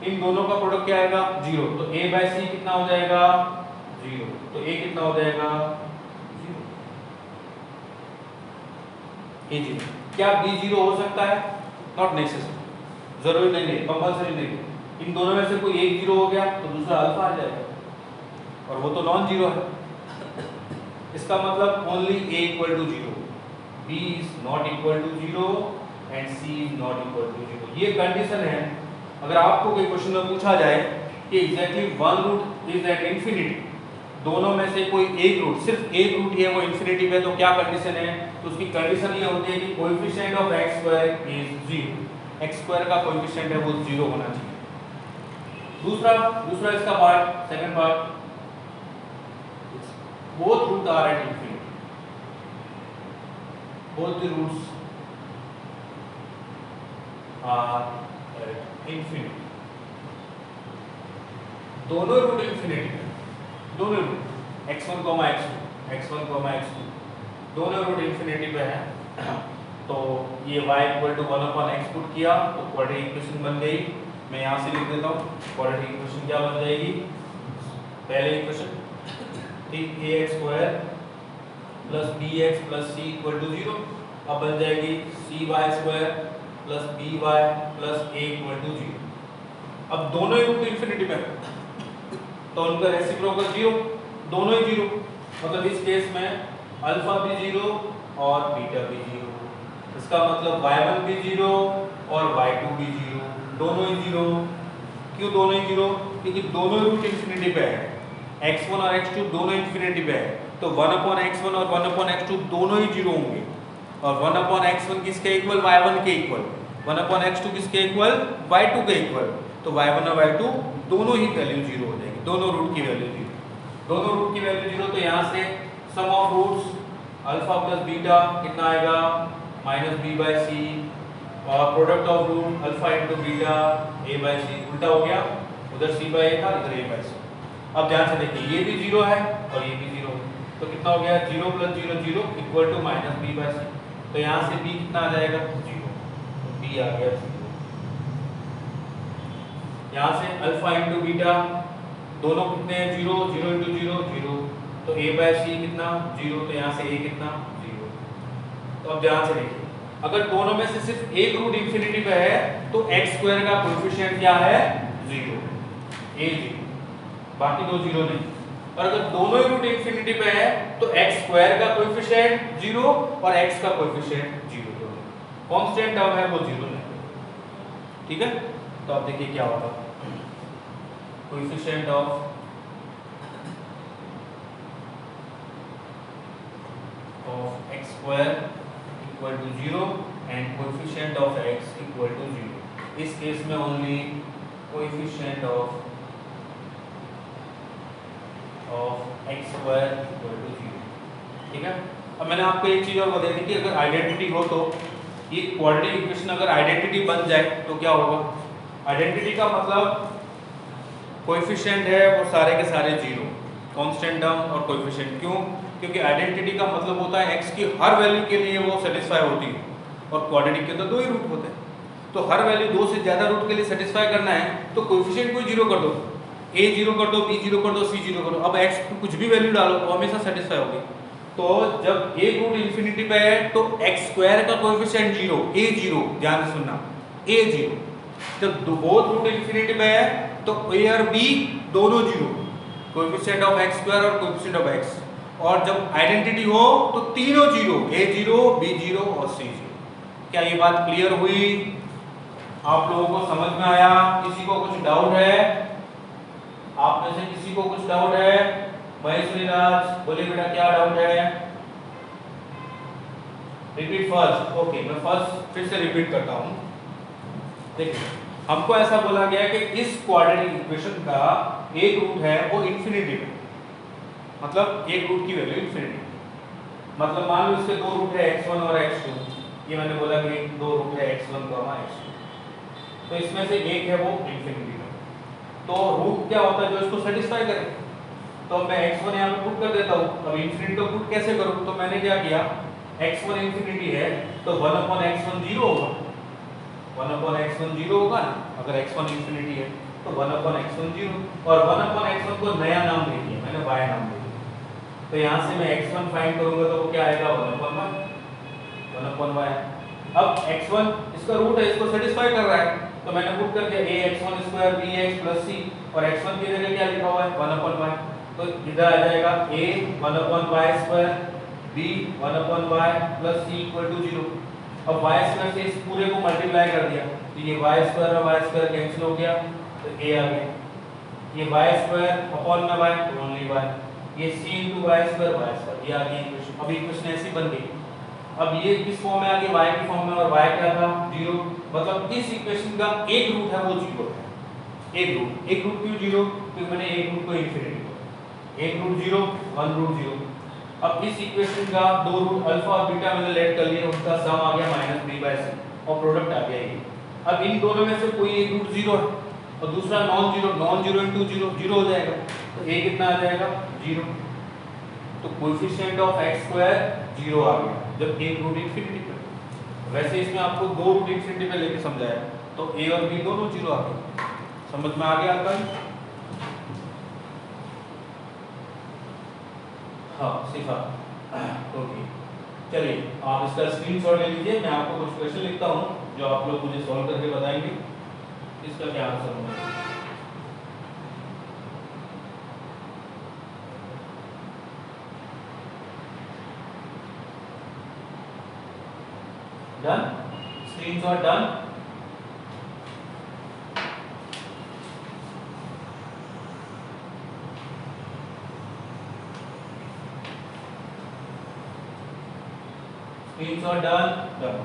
इन दोनों का प्रोडक्ट क्या आएगा? 0। तो a बाय सी कितना हो जाएगा? 0। तो a कितना हो जाएगा? 0। a 0। क्या b 0 हो सकता है? नॉट नेसेसरी, जरूरी नहीं है, कंपल्सरी नहीं है। इन दोनों में से कोई एक 0 हो गया तो दूसरा अल्फा आ जाएगा, और वो तो नॉन 0 है। इसका मतलब only a equal to 0, b is not equal to 0 and c is not equal to 0। ये कंडीशन है। अगर आपको कोई क्वेश्चन में पूछा जाए कि exactly one root is at infinity, दोनों में से कोई एक रूट, सिर्फ एक रूट ही है वो इंफिनिटी पे, तो क्या कंडीशन है? तो उसकी कंडीशन ये होती है कि coefficient of x square is 0, x square का कोएफिशिएंट है वो 0 होना चाहिए। दूसरा इसका part, second part, both root are at infinity, both the roots are at infinity, दोनों रूट इंफिनिटी है, दोनों रूट x1 x2 दोनों रूट इंफिनिटी पे है। तो ये y equal to 1/x put किया तो क्वाड्रेटिक इक्वेशन बन गई। मैं यहाँ से लिख देता हूँ क्वाड्रेटिक इक्वेशन क्या बन जाएगी। पहले इक्वेशन ठीक ax square plus bx plus c equal to 0, अब बन जाएगी cy square plus by plus a equal to 0। अब दोनों ही रूट इंफिनिटी पे तो उनका रेसिप्रोकल 0, दोनों ही 0, मतलब इस केस में अल्फा भी 0 और बीटा भी 0। इसका मतलब y1 भी 0 और y2 भी 0, दोनों ही 0। क्यों दोनों ही 0? क्योंकि दोनों रूट इंफिनिटी पे है, x1 और x2 दोनों इंफिनिटी पे है, तो 1/x1 और 1/x2 दोनों ही 0 होंगे, और 1/x1 किसके इक्वल? y1 के इक्वल। 1/x2 किसके इक्वल? y2 के इक्वल। तो y1 और y2 दोनों ही वैल्यू 0 हो जाएगी, दोनों रूट की वैल्यू 0, दोनों रूट की वैल्यू 0। तो यहाँ से sum of roots alpha plus beta कितना आएगा? -b/c, और product of root alpha into beta a/c, उल्टा हो गया, उधर c/a था, इधर a/c। अब ध्यान से देखिए ये भी 0 है और ये भी 0 है, तो कितना हो गया? 0 + 0 0 इक्वल टू -b/c। तो यहाँ से b कितना आ जाएगा? 0, तो b आ गया 0। यहाँ से अल्फा इंटू बीटा दोनों कितने हैं? 0, 0 इंटू 0 0, तो a/c कितना? 0, तो यहाँ से a कितना? 0। तो अब ध्यान से देखिए, अगर दोनों में से सिर्फ एक रूट इंफिनिटी पे है तो x स्क्वायर का कोएफिशिएंट क्या है? 0, a 0, बाकी दो 0 नहीं। और अगर दोनों ही रूट इंफिनिटी पे है तो x स्क्वायर का कोएफिशिएंट 0 और x का कोएफिशिएंट 0, दोनों कांस्टेंट टर्म है वो 0 नहीं। ठीक है, तो अब देखिए क्या होगा। Coefficient of x square equal to 0 and coefficient of x equal to 0। इस केस में only coefficient of x square equal to 0। ठीक है, अब मैंने आपको एक चीज और बता दी कि अगर आइडेंटिटी हो तो ये क्वाड्रेटिक इक्वेशन अगर आइडेंटिटी बन जाए तो क्या होगा। आइडेंटिटी का मतलब कोएफिशिएंट है वो सारे के सारे 0, कांस्टेंट टर्म और कोएफिशिएंट। क्यों? क्योंकि आइडेंटिटी का मतलब होता है x की हर वैल्यू के लिए वो सेटिस्फाई होती है, और क्वाड्रेटिक के तो दो ही रूट होते हैं, तो हर वैल्यू दो से ज्यादा रूट के लिए सेटिस्फाई करना है तो कोएफिशिएंट को 0 कर दो, a 0 कर दो, b 0 कर दो, c 0 कर दो। अब x को कुछ भी वैल्यू डालो वो हमेशा सेटिस्फाई होगी। तो जब एक रूट इंफिनिटी पे है तो x स्क्वायर का कोएफिशिएंट 0, a 0, ध्यान से सुनना, a 0। जब बोथ रूट इंफिनिटी पे है तो a और b दोनों 0, कोएफिशिएंट ऑफ x स्क्वायर और कोएफिशिएंट ऑफ x। और जब आइडेंटिटी हो तो तीनों 0, a 0, b 0 और c 0। क्या ये बात क्लियर हुई? आप लोगों को समझ में आया? किसी को कुछ डाउट है? आप में से किसी को कुछ डाउट है? महेश्वरी राज बोलिए बेटा क्या डाउट है? Repeat first. ओके, मैं फर्स्ट फिर से रिपीट करता हूँ। देखिए, हमको ऐसा बोला गया कि इस क्वाड्रेटिक इक्वेशन का एक रूट है वो इंफिनिटी है, मतलब एक रूट की वैल्यू इंफिनिटी, मतलब मान लो इसके दो रूट है x1 और x2। ये मैंने बोला कि दो रूट है x1, x2, तो इसमें से एक है वो इंफिनिटी है। तो रूट क्या होता है जो इसको सेटिस्फाई करे? तो मैं x1 यहाँ पे पुट कर देता हूँ। अब इंफिनिटी को पुट कैसे करूँ? तो मैंने क्या किया, x1 इंफिनिटी है तो 1/x1 0 होगा, 1/x1 0 होगा ना, अगर x1 इंफिनिटी है तो 1/x1 0, और 1/x1 को नया नाम दे दिया मैंने, y नाम दे दिया। तो यहाँ से मैं x1 फाइंड करूंगा तो वो क्या आएगा, 1/y। अब x1 इसका रूट है, इसको सेटिस्फाई कर रहा है, तो मैंने पुट कर दिया ax1² bx + c, और x1 की जगह क्या लिखा हुआ है, 1/y। तो इधर आ जाएगा a 1/y² b 1/y + c = 0। अब y² से इस पूरे को मल्टीप्लाई कर दिया तो ये y² और y² कैंसिल हो गया तो a आ गया, ये y² अपॉन में y तो ओनली y, ये c × y² ये आ गई इक्वेशन। अब इक्वेशन ऐसी बन गई। अब ये किस फॉर्म में आ गई, y की फॉर्म में, और y क्या था, 0। मतलब इस इक्वेशन का एक रूट है वो 0 है, एक रूट क्यों 0? क्योंकि मैंने एक रूट को इंफिनिटी किया, एक रूट 0 वन रूट 0। अब इस इक्वेशन का दो रूट अल्फा और बीटा मैंने लेट कर लिए, उसका सम आ गया -b/c और प्रोडक्ट आ गया ये। अब इन दोनों में से कोई एक रूट 0 है और दूसरा नॉन जीरो × 0 0 हो जाएगा, तो a कितना आ जाएगा, 0। तो कोएफिशिएंट ऑफ x² 0 आ गया जब एक रूट इंफिनिटी पे। वैसे इसमें आपको दो रूट इंफिनिटी पे लेके समझाया तो a और b दोनों 0 आ गए। समझ में आ गया आपका? हाँ सिखा, ओके। चलिए आप इसका स्क्रीनशॉट ले लीजिए, मैं आपको कुछ क्वेश्चन लिखता हूँ जो आप लोग मुझे सॉल्व करके बताएंगे इसका क्या आंसर होगा। Done, screenshot done. Screenshot done, done.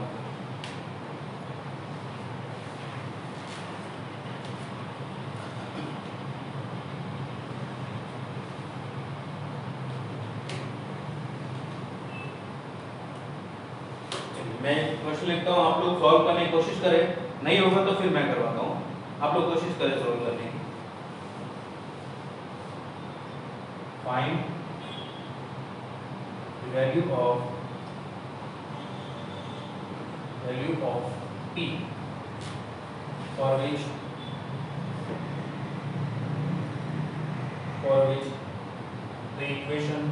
मैं क्वेश्चन लिखता हूँ, आप लोग सॉल्व करने की कोशिश करें, नहीं होगा तो फिर मैं करवाता हूँ, आप लोग कोशिश करें सॉल्व करने की। Find the value of p for which the equation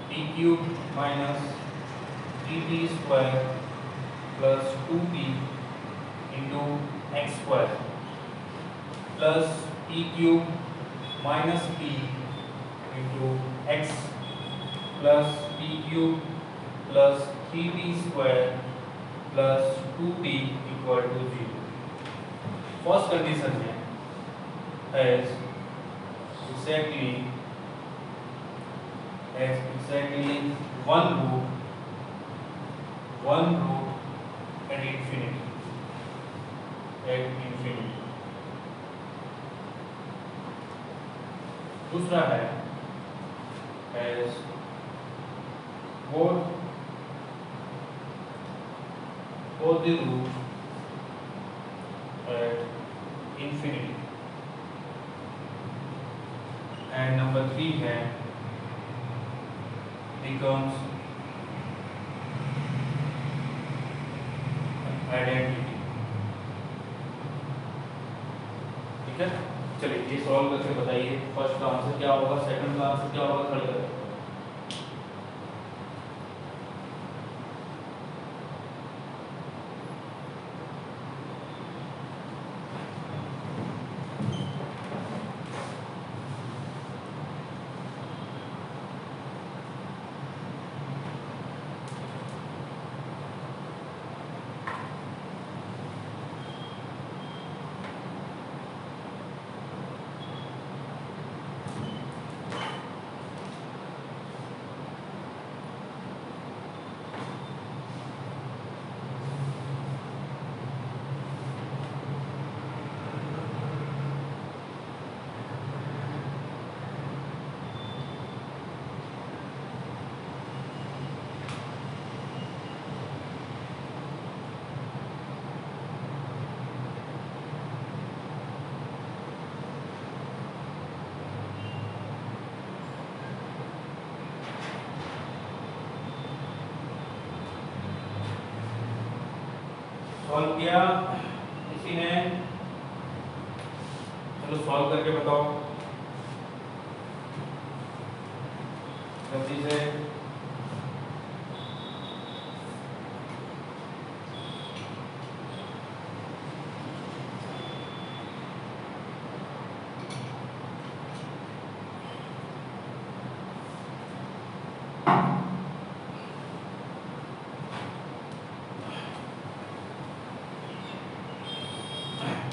p³ minus 3p² plus 2p into x² plus p³ minus p into x plus p³ plus 3p² plus 2p equal to 0। First condition है as exactly one root at infinity दूसरा है as both the root at infinity, and number 3 है becomes identity। ठीक है, चलिए ये सॉल्व करके बताइए फर्स्ट का आंसर क्या होगा, सेकंड का आंसर क्या होगा, थर्ड का। सॉल्व किया इसी ने, चलो सॉल्व करके बताओ जल्दी से।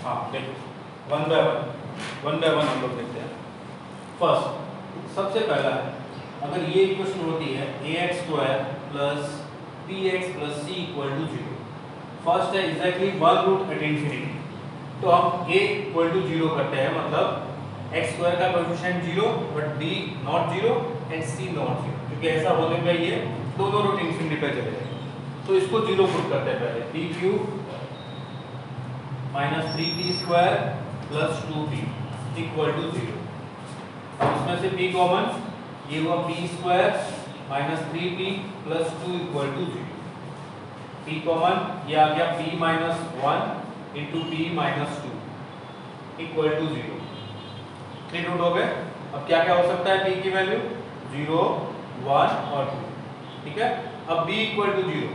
हाँ देखो वन बाय वन हम लोग देखते हैं। फर्स्ट सबसे पहला है, अगर ये इक्वेशन होती है ax² plus bx plus c equal to 0, first है exactly one root at infinity, तो हम a इक्वल टू 0 करते हैं, मतलब x² का coefficient 0 but b not 0 and c not 0, क्योंकि ऐसा होने पे ये दोनों रूट इंफिनिटी पे चले जाएंगे। तो इसको 0 पुट करते हैं पहले, p³ minus 3p² plus 2p equal to 0। अब इसमें से p कॉमन, ये हुआ p² minus 3p plus 2 equal to 0। p common, ये आ गया p minus 1 into p minus 2 equal to 0। 3 root हो गए। अब क्या क्या हो सकता है p की वैल्यू 0, 1 और 2, ठीक है। अब b equal to 0,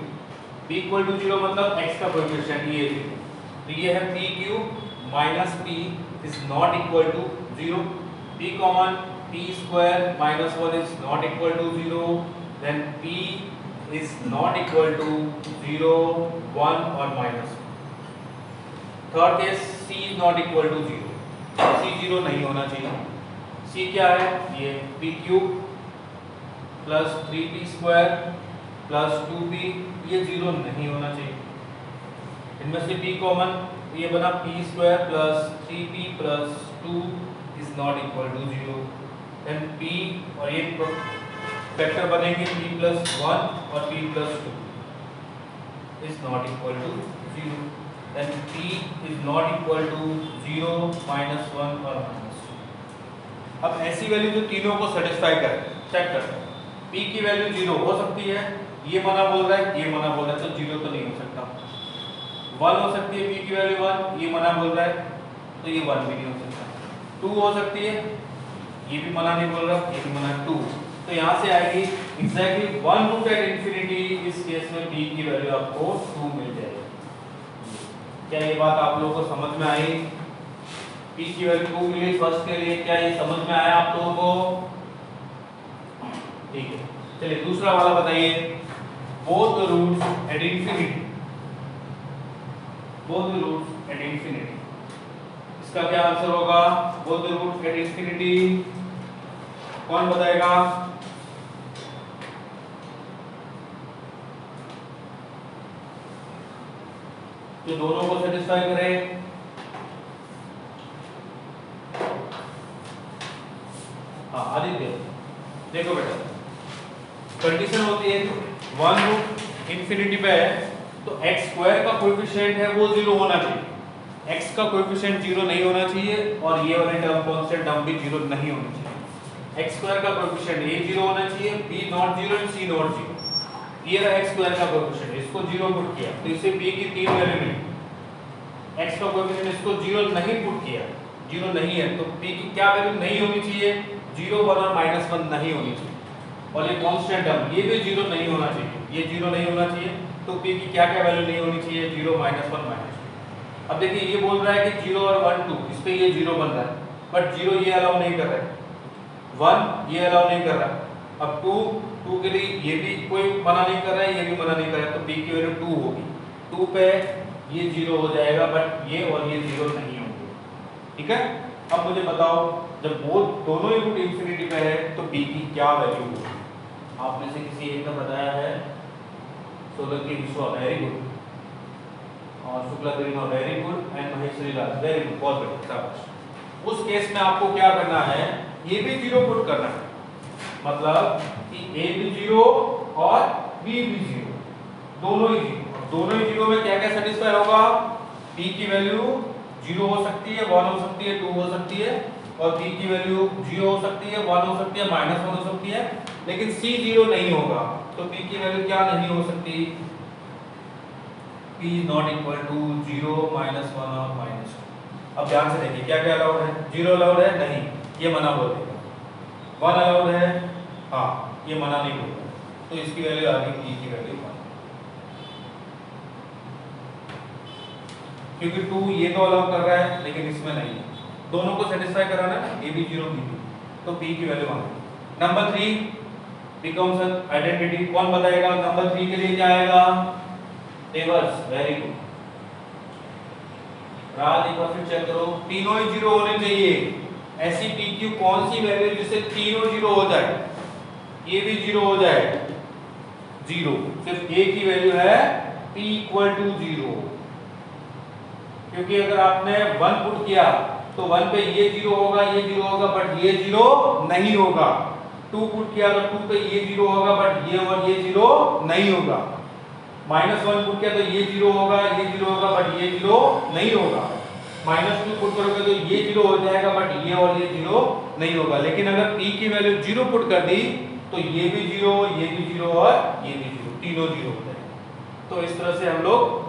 b equal to 0 मतलब x का कोएफिशिएंट ये 0, तो ये है p³ minus p is not equal to 0। p common, p² minus 1 is not equal to 0, then p is not equal to 0, 1 और minus. Third case c is not equal to 0, c 0 नहीं होना चाहिए। c क्या है, ये p³ plus 3p² plus 2p, ये 0 नहीं होना चाहिए। इनमें से p कॉमन, ये बना p² plus 3p plus 2 is not equal to 0, then p और ये फैक्टर बनेंगे p प्लस 1 और p plus 2 is not equal to 0, then p is not equal to 0, minus 1 और माइनस 2। अब ऐसी वैल्यू जो तीनों को सेटिस्फाई करे, चेक करते हैं। p की वैल्यू 0 हो सकती है, ये मना बोल रहा है, ये मना बोल रहा है, तो 0 तो नहीं हो सकता। 1 हो सकती है p की वैल्यू 1, ये मना बोल रहा है, तो ये 1 भी नहीं हो सकता। 2 हो सकती है, ये भी मना नहीं बोल रहा, ये भी मना 2, तो यहाँ से आएगी एग्जैक्टली 1 रूट एट इंफिनिटी। इस केस में p की वैल्यू आपको 2 मिल जाएगी। क्या ये बात आप लोगों को समझ में आई? p की वैल्यू 2 मिली फर्स्ट के लिए, क्या ये समझ में आया आप लोगों को? ठीक है, चलिए दूसरा वाला बताइए, both the roots at infinity, both the roots at infinity. इसका क्या आंसर होगा? Both the roots at infinity, कौन बताएगा? जो दोनों को सेटिस्फाई करे। हाँ आदित्य, देखो बेटा, कंडीशन होती है 1 रूट इंफिनिटी पे है, तो x² का कोएफिशिएंट है वो 0 होना चाहिए, x का कोएफिशिएंट 0 नहीं होना चाहिए, और ये वाली टर्म कांस्टेंट टर्म भी 0 नहीं होनी चाहिए। x² का कोएफिशिएंट a 0 होना चाहिए, b not 0 and c not 0। ये रहा x² का कोएफिशिएंट, इसको 0 पुट किया तो इसे b की 3 वैल्यू मिली। x का कोएफिशिएंट इसको 0 नहीं पुट किया, 0 नहीं है, तो p की क्या वैल्यू नहीं होनी चाहिए? 0, 1 और माइनस 1 नहीं होनी चाहिए। और ये कांस्टेंट टर्म ये भी 0 नहीं होना चाहिए, ये 0 नहीं होना चाहिए, तो p की क्या क्या वैल्यू नहीं होनी चाहिए? 0, माइनस 1, माइनस 2। अब देखिए ये बोल रहा है कि 0 और 1, 2, इस पे ये 0 बन रहा है, बट 0 ये अलाउ नहीं कर रहा है, 1 ये अलाउ नहीं कर रहा है। अब 2 के लिए ये भी कोई मना नहीं कर रहा है, ये भी मना नहीं कर रहा है, तो p की वैल्यू 2 होगी। 2 पे ये 0 हो जाएगा, बट ये और ये 0 नहीं होंगे, ठीक है। अब मुझे बताओ, जब वो दोनों ही रूट इंफिनिटी पे है तो p की क्या वैल्यू होगी? आप में से किसी एक ने बताया है, सोलंकी विश्वा वेरी गुड, और Shukla Garima very good, and Maheshwari Raj very good, बहुत बढ़िया, शाबाश। उस केस में आपको क्या करना है? ये भी 0 पुट करना है, मतलब कि a भी 0 और b भी 0, दोनों ही 0। दोनों ही 0 में क्या क्या सेटिस्फाई होगा? p की वैल्यू 0 हो सकती है, 1 हो सकती है, 2 हो सकती है, और p की वैल्यू 0 हो सकती है, 1 हो सकती है, माइनस 1 हो सकती है, लेकिन c 0 नहीं होगा, तो p की वैल्यू क्या नहीं हो सकती? p is not equal to 0 -1 और -2। अब ध्यान से देखिए क्या क्या अलाउड है। 0 अलाउड है नहीं, ये मना बोल देगा। 1 अलाउड है, हाँ ये मना नहीं बोलता, तो इसकी वैल्यू आ गई p की वैल्यू 1, क्योंकि 2 ये तो अलाउ कर रहा है लेकिन इसमें नहीं है, दोनों को सेटिस्फाई कराना है, a भी 0 b भी, तो p की value 1। Number 3 becomes an identity. कौन बताएगा नंबर 3 के लिए क्या आएगा? रिवर्स। वेरी गुड राज, एक बार फिर चेक करो, तीनों ही 0 होने चाहिए। ऐसी pq कौन सी वैल्यू जिससे तीनों 0 हो जाए, ये भी 0 हो जाए, 0, सिर्फ a की वैल्यू है p इक्वल टू 0, क्योंकि अगर आपने 1 पुट किया तो 1 पे ये 0 होगा, ये 0 होगा, बट ये 0 नहीं होगा। 2 पुट किया तो 2 पे ये 0 होगा, बट ये और ये 0 नहीं होगा। -1 पुट किया तो ये 0 होगा, ये 0 होगा, बट ये 0 नहीं होगा। -2 पुट करोगे तो ये 0 हो जाएगा, बट ये और ये 0 नहीं होगा। लेकिन अगर p की वैल्यू 0 पुट कर दी तो ये भी 0, ये भी 0 और ये भी 0, तीनों 0 हो जाएंगे। तो इस तरह से हम लोग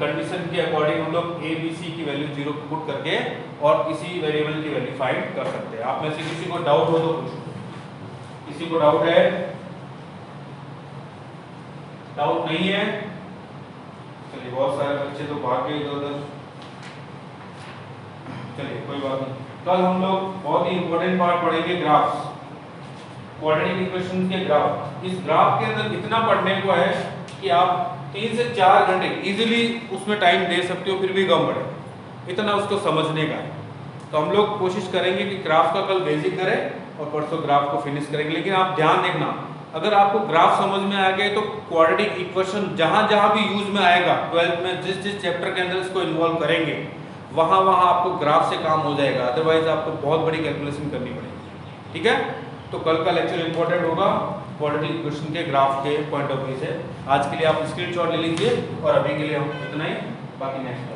कंडीशन के अकॉर्डिंग हम लोग a b c की वैल्यू 0 पुट करके और किसी वेरिएबल की वैल्यू फाइंड कर सकते हैं। आप में से किसी को डाउट हो तो पूछो। किसी को डाउट है? डाउट नहीं है? चलिए, बहुत सारे बच्चे तो भाग गए इधर उधर। चलिए कोई बात नहीं, कल हम लोग बहुत ही इंपॉर्टेंट पार्ट पढ़ेंगे, ग्राफ्स, क्वाड्रेटिक इक्वेशंस के ग्राफ। इस ग्राफ के अंदर इतना पढ़ने को है कि आप 3 से 4 घंटे इजीली उसमें टाइम दे सकते हो, फिर भी कम पड़े, इतना उसको समझने का है। तो हम लोग कोशिश करेंगे कि ग्राफ का कल बेसिक करें और परसों ग्राफ को फिनिश करेंगे। लेकिन आप ध्यान देखना, अगर आपको ग्राफ समझ में आ गए तो क्वाड्रेटिक इक्वेशन जहां जहां भी यूज में आएगा 12th में, जिस जिस चैप्टर के अंदर इसको इन्वॉल्व करेंगे वहां वहां आपको ग्राफ से काम हो जाएगा, अदरवाइज आपको बहुत बड़ी कैलकुलेशन करनी पड़ेगी। ठीक है, तो कल का लेक्चर इंपॉर्टेंट होगा क्वाड्रेटिक इक्वेशन के ग्राफ के पॉइंट ऑफ व्यू से। आज के लिए आप स्क्रीनशॉट ले लीजिए और अभी के लिए हम इतना ही, बाकी नेक्स्ट